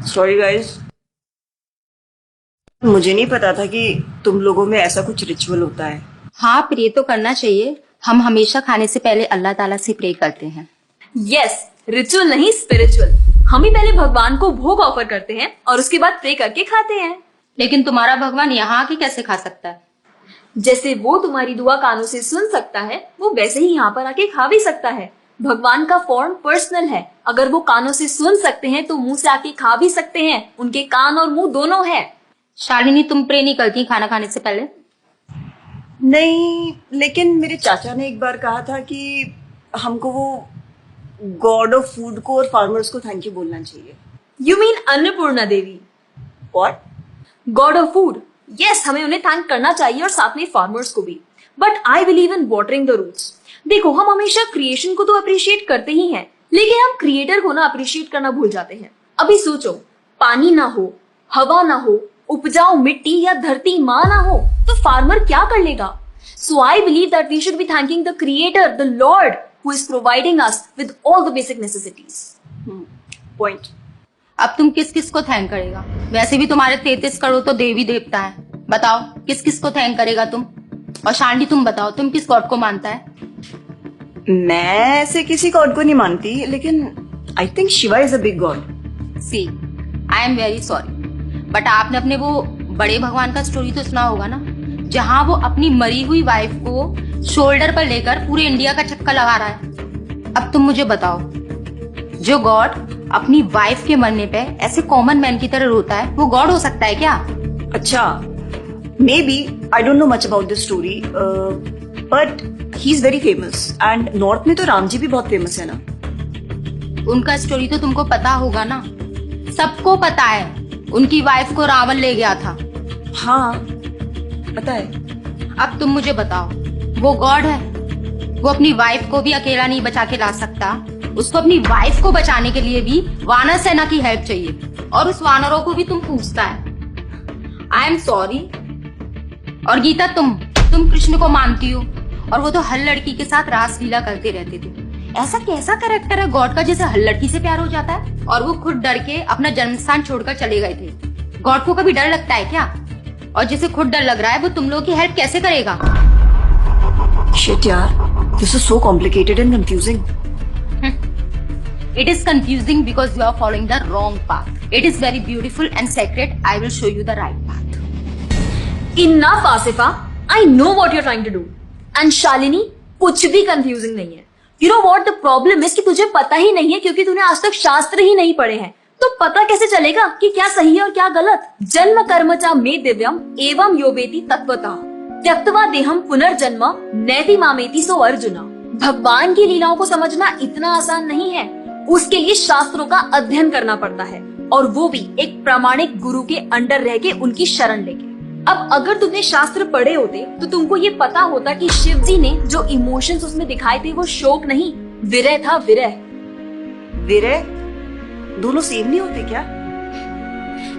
Sorry guys, मुझे नहीं पता था कि तुम लोगों में ऐसा कुछ रिचुअल होता है। हाँ, प्रे तो करना चाहिए। हम हमेशा खाने से पहले अल्लाह ताला से प्रे करते हैं। यस, रिचुअल नहीं स्पिरिचुअल। हम ही पहले भगवान को भोग ऑफर करते हैं और उसके बाद प्रे करके खाते हैं। लेकिन तुम्हारा भगवान यहाँ आके कैसे खा सकता है? जैसे वो तुम्हारी दुआ कानों से सुन सकता है, वो वैसे ही यहाँ पर आके खा भी सकता है। भगवान का फॉर्म पर्सनल है। अगर वो कानों से सुन सकते हैं तो मुंह से आके खा भी सकते हैं। उनके कान और मुंह दोनों है। शालिनी, तुम प्रे नहीं करती खाना खाने से पहले? नहीं, लेकिन मेरे चाचा ने एक बार कहा था कि हमको वो गॉड ऑफ फूड को और फार्मर्स को थैंक यू बोलना चाहिए। You mean Annapurna Devi? What? God of food. Yes, हमें उन्हें थैंक करना चाहिए और साथ में फार्मर्स को भी। But I believe in watering the roots. देखो, हम हमेशा क्रिएशन को तो अप्रिशिएट करते ही हैं, लेकिन हम क्रिएटर को ना अप्रिशिएट करना भूल जाते हैं। अभी सोचो, पानी ना हो, हवा ना हो, उपजाऊ मिट्टी या धरती माँ ना हो, तो फार्मर क्या कर लेगा? So I believe that we should be thanking the creator, the lord who is providing us with all the basic necessities. Point. अब तुम किस किस को थैंक करेगा? वैसे भी तुम्हारे 33 करोड़ तो देवी देवता है। बताओ, किस किस को थैंक करेगा तुम? और शालिनी, तुम बताओ, तुम किस गॉड को मानता है? मैं ऐसे किसी गॉड को नहीं मानती, लेकिन I think Shiva is a big god. See, I am very sorry, but आपने अपने वो बड़े भगवान का स्टोरी तो सुना होगा ना, जहाँ वो अपनी मरी हुई वाइफ को शोल्डर पर लेकर पूरे इंडिया का चक्कर लगा रहा है। अब तुम मुझे बताओ, जो गॉड अपनी वाइफ के मरने पे ऐसे कॉमन मैन की तरह रोता है, वो गॉड हो सकता है क्या? अच्छा, maybe I don't know much about this story, but he is very famous and north में तो राम जी भी बहुत फेमस है ना। उनका स्टोरी तो तुमको पता होगा ना, सबको पता है। उनकी वाइफ को रावण ले गया था। हाँ, पता है। अब तुम मुझे बताओ, वो गॉड है? वो अपनी वाइफ को भी अकेला नहीं बचा के ला सकता। उसको अपनी वाइफ को बचाने के लिए भी वानर सेना की हेल्प चाहिए, और उस वानरों को भी तुम पूछता है। I am sorry. और गीता, तुम कृष्ण को मानती हो, और वो तो हर लड़की के साथ रासलीला करते रहते थे। ऐसा कैसा कैरेक्टर है गॉड का जिसे हर लड़की से प्यार हो जाता है? और वो खुद डर के अपना जन्मस्थान छोड़कर चले गए थे। गॉड को कभी डर लगता है क्या? और जिसे खुद डर लग रहा है, वो तुम लोगों की हेल्प कैसे करेगा? शिट यार, this is so complicated and confusing. It is confusing because you are following the wrong path. It is very beautiful and sacred. I will show you the right path. Enough, Asifa. I know what you're trying to do. And Shalini, कुछ भी confusing नहीं है। You know what the problem is कि तुझे पता ही नहीं है, क्योंकि तूने आज तक शास्त्र ही नहीं पढ़े हैं। तो पता कैसे चलेगा कि क्या सही है और क्या गलत? जन्म कर्म च मे दिव्यम एवं योवेति तत्वतः त्यक्त्वा देहम पुनर्जन्म नैति मामेति सो अर्जुना। भगवान की लीलाओं को समझना इतना आसान नहीं है। उसके लिए शास्त्रों का अध्ययन करना पड़ता है, और वो भी एक प्रामाणिक गुरु के अंडर रह के, उनकी शरण लेके। अब अगर तुमने शास्त्र पढ़े होते तो तुमको ये पता होता कि शिव जी ने जो इमोशंस उसमें दिखाए थे वो शोक नहीं, विरह था। विरह विरह दोनों सेम नहीं होते क्या?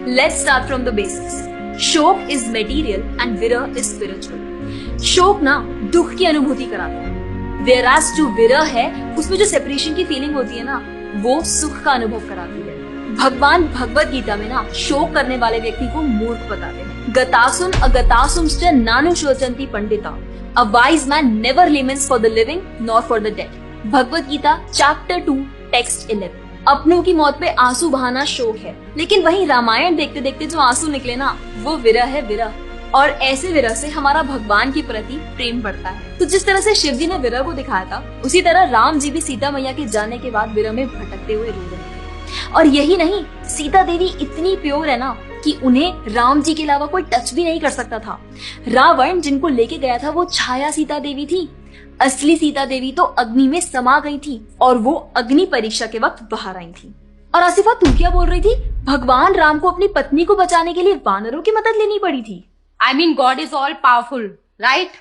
Let's start from the basics. शोक इज मटेरियल एंड विरह इज स्पिरिचुअल। शोक ना दुख की अनुभूति कराता है, whereas जो विरह है उसमें जो सेपरेशन की फीलिंग होती है ना, वो सुख का अनुभव कराती है। भगवान भगवत गीता में ना शोक करने वाले व्यक्ति को मूर्ख बताते हैं। गतासुम अगतासुमश्च नानु शोचंती Pandita. A wise man never laments for the living nor for the dead। Bhagavad Gita chapter 2 text 11। अपनों की मौत पे आंसू बहाना शोक है, लेकिन वहीं रामायण देखते देखते जो आंसू निकले ना, वो विरह है, विरह। और ऐसे विरह से हमारा भगवान के प्रति प्रेम बढ़ता है। तो जिस तरह से शिव जी ने विरह को दिखाया था, उसी तरह राम जी भी सीता मैया के जाने के बाद विरह में भटकते हुए रो रहे थे। और यही नहीं, सीता देवी इतनी प्योर है ना कि उन्हें राम जी के अलावा कोई टच भी नहीं कर सकता था। रावण जिनको लेके गया था वो छाया सीता देवी थी। असली सीता देवी तो अग्नि में समा गई थी, और वो अग्नि परीक्षा के वक्त बाहर आई थी। और आसिफा, तू क्या बोल रही थी? भगवान राम को अपनी पत्नी को बचाने के लिए वानरों की मदद लेनी पड़ी थी। I mean, God is all powerful, right?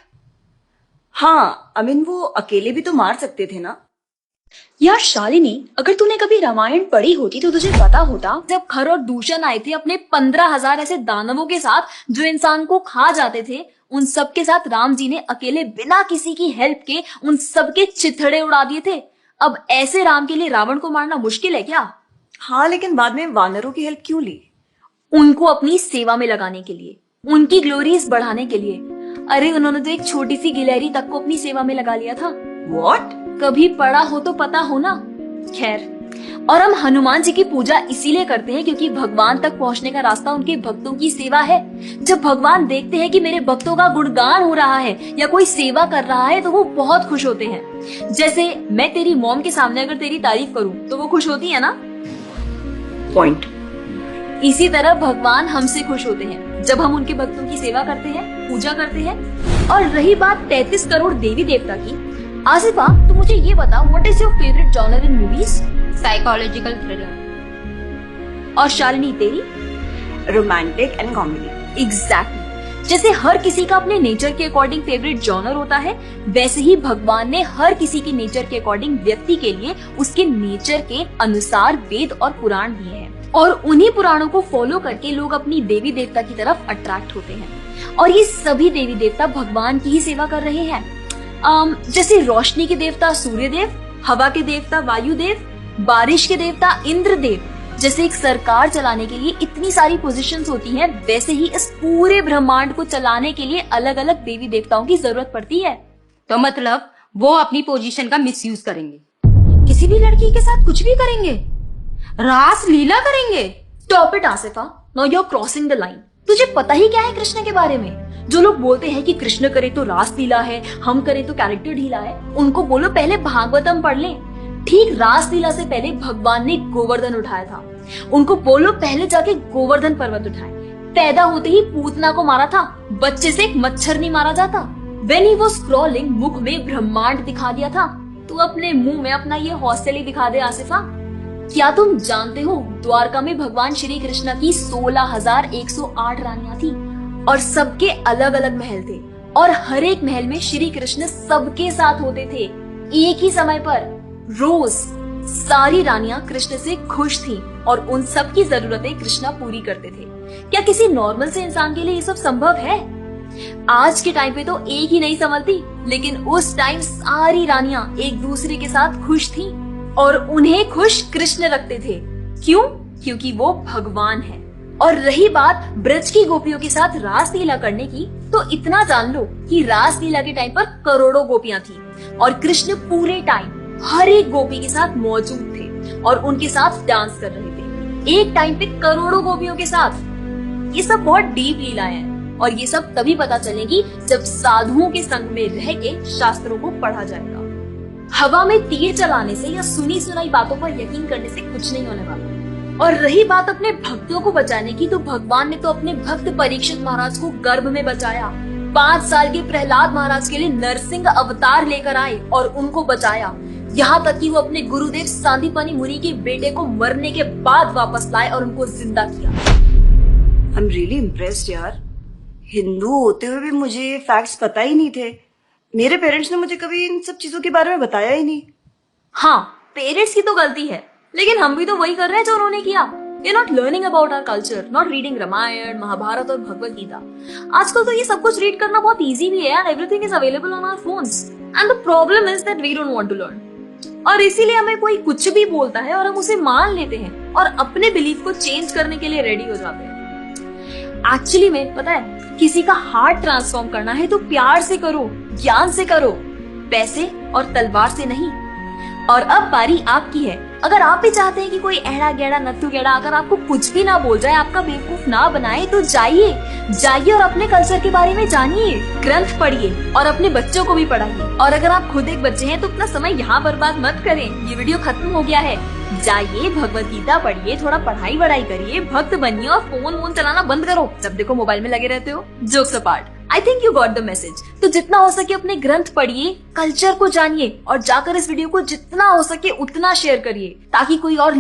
हाँ, I mean, वो अकेले भी तो मार सकते थे ना। यार शालिनी, अगर तूने कभी रामायण पढ़ी होती तो तुझे पता होता, जब खर और दूषण आए थे अपने 15,000 ऐसे दानवों के साथ जो इंसान को खा जाते थे, उन सब के साथ राम जी ने अकेले बिना किसी की हेल्प के उन सब के चिथड़े उड़ा दिए थे। अब ऐसे राम के लिए रावण को मारना मुश्किल है क्या? हाँ, लेकिन बाद में वानरों की हेल्प क्यों ली? उनको अपनी सेवा में लगाने के लिए, उनकी ग्लोरीज बढ़ाने के लिए। अरे उन्होंने तो एक छोटी सी गिलहरी तक को अपनी सेवा में लगा लिया था। What? कभी पढ़ा हो तो पता हो ना। खैर, और हम हनुमान जी की पूजा इसीलिए करते हैं क्योंकि भगवान तक पहुंचने का रास्ता उनके भक्तों की सेवा है। जब भगवान देखते हैं कि मेरे भक्तों का गुणगान हो रहा है या कोई सेवा कर रहा है तो वो बहुत खुश होते हैं। जैसे मैं तेरी मॉम के सामने अगर तेरी तारीफ करूं तो वो खुश होती है ना। पॉइंट। इसी तरह भगवान हमसे खुश होते हैं जब हम उनके भक्तों की सेवा करते हैं, पूजा करते हैं। और रही बात 33 करोड़ देवी देवता की, आसिफा तो मुझे ये बता, what is your favourite genre in movies? Psychological thriller. और शालिनी तेरी? Romantic and comedy. एग्जैक्टली। जैसे हर किसी का अपने नेचर के अकॉर्डिंग फेवरेट जॉनर होता है, वैसे ही भगवान ने हर किसी के नेचर के अकॉर्डिंग व्यक्ति के लिए उसके नेचर के अनुसार वेद और पुराण दिए हैं। और उन्हीं पुराणों को फॉलो करके लोग अपनी देवी देवता की तरफ अट्रैक्ट होते हैं। और ये सभी देवी देवता भगवान की ही सेवा कर रहे हैं। जैसे रोशनी के देवता सूर्य देव, हवा के देवता वायु देव, बारिश के देवता इंद्र देव। जैसे एक सरकार चलाने के लिए इतनी सारी पोजीशंस होती हैं, वैसे ही इस पूरे ब्रह्मांड को चलाने के लिए अलग अलग देवी देवताओं की जरूरत पड़ती है। तो मतलब वो अपनी पोजीशन का मिसयूज करेंगे, किसी भी लड़की के साथ कुछ भी करेंगे, रास लीला करेंगे। Stop it Asifa, now you are crossing the line. तुझे पता ही क्या है कृष्ण के बारे में? जो लोग बोलते हैं कि कृष्ण करे तो रास लीला है, हम करे तो कैरेक्टर ढीला है, उनको बोलो पहले भागवतम पढ़ ले। ठीक रास लीला से पहले भगवान ने गोवर्धन उठाया था। उनको बोलो पहले जाके गोवर्धन पर्वत उठाए। पैदा होते ही पूतना को मारा था, बच्चे से एक मच्छर नहीं मारा जाता। When he was crawling, मुख में ब्रह्मांड दिखा दिया था। तू अपने मुंह में अपना ये हौसले दिखा दे आसिफा। क्या तुम जानते हो द्वारका में भगवान श्री कृष्ण की 16,108 रानियां थी और सबके अलग अलग महल थे और हर एक महल में श्री कृष्ण सबके साथ होते थे एक ही समय पर। रोज सारी रानियां कृष्ण से खुश थीं और उन सब की जरूरतें कृष्णा पूरी करते थे। क्या किसी नॉर्मल से इंसान के लिए ये सब संभव है? आज के टाइम पे तो एक ही नहीं संभलती, लेकिन उस टाइम सारी रानियां एक दूसरे के साथ खुश थीं और उन्हें खुश कृष्ण रखते थे। क्यों? क्योंकि वो भगवान है। और रही बात ब्रज की गोपियों के साथ रास लीला करने की, तो इतना जान लो कि रास लीला के टाइम पर करोड़ों गोपियां थी और कृष्ण पूरे टाइम हर एक गोपी के साथ मौजूद थे और उनके साथ डांस कर रहे थे एक टाइम पे करोड़ों गोपियों के साथ। ये सब बहुत डीप लीला है और ये सब तभी पता चलेगी जब साधुओं के संग में रह के शास्त्रों को पढ़ा जाएगा। हवा में तीर चलाने से या सुनी सुनाई बातों पर यकीन करने से कुछ नहीं होने वाला। और रही बात अपने भक्तों को बचाने की, तो भगवान ने तो अपने भक्त परीक्षित महाराज को गर्भ में बचाया। 5 साल के प्रहलाद महाराज के लिए नरसिंह अवतार लेकर आए और उनको बचाया। यहाँ तक कि वो अपने गुरुदेव सांदीपनी मुनि के बेटे को मरने के बाद वापस लाए और उनको जिंदा किया। आई एम रियली इम्प्रेस्ड यार। हिंदू होते हुए भी मुझे ये फैक्ट्स पता ही नहीं थे। मेरे पेरेंट्स ने मुझे कभी इन सब चीजों के बारे में बताया ही नहीं। हाँ, पेरेंट्स की तो गलती है, लेकिन हम भी तो वही कर रहे हैं जो उन्होंने किया। We are not learning about our culture, not reading Ramayan, Mahabharat और भगवत गीता। आजकल तो ये सब कुछ रीड करना बहुत इजी भी है and everything is available on our phones. And the problem is that we don't want to learn. और इसीलिए हमें कोई कुछ भी बोलता है और हम उसे मान लेते हैं और अपने बिलीफ को चेंज करने के लिए रेडी हो जाते हैं। एक्चुअली में पता है, किसी का हार्ट ट्रांसफॉर्म करना है तो प्यार से करो, ज्ञान से करो, पैसे और तलवार से नहीं। और अब बारी आपकी है। अगर आप भी चाहते हैं कि कोई एड़ा गेड़ा नत्थु गेड़ा अगर आपको कुछ भी ना बोल जाए, आपका बेवकूफ ना बनाए, तो जाइए और अपने कल्चर के बारे में जानिए, ग्रंथ पढ़िए और अपने बच्चों को भी पढ़ाइए। और अगर आप खुद एक बच्चे हैं तो अपना समय यहाँ बर्बाद मत करें। ये वीडियो खत्म हो गया है। जाइए भगवत गीता पढ़िए, थोड़ा पढ़ाई वढ़ाई करिए, भक्त बनिए और फोन चलाना बंद करो। जब देखो मोबाइल में लगे रहते हो। Jokes apart, I think you got the message. तो जितना हो सके अपने ग्रंथ पढ़िए, कल्चर को जानिए और जाकर इस वीडियो को जितना हो सके उतना शेयर करिए ताकि कोई और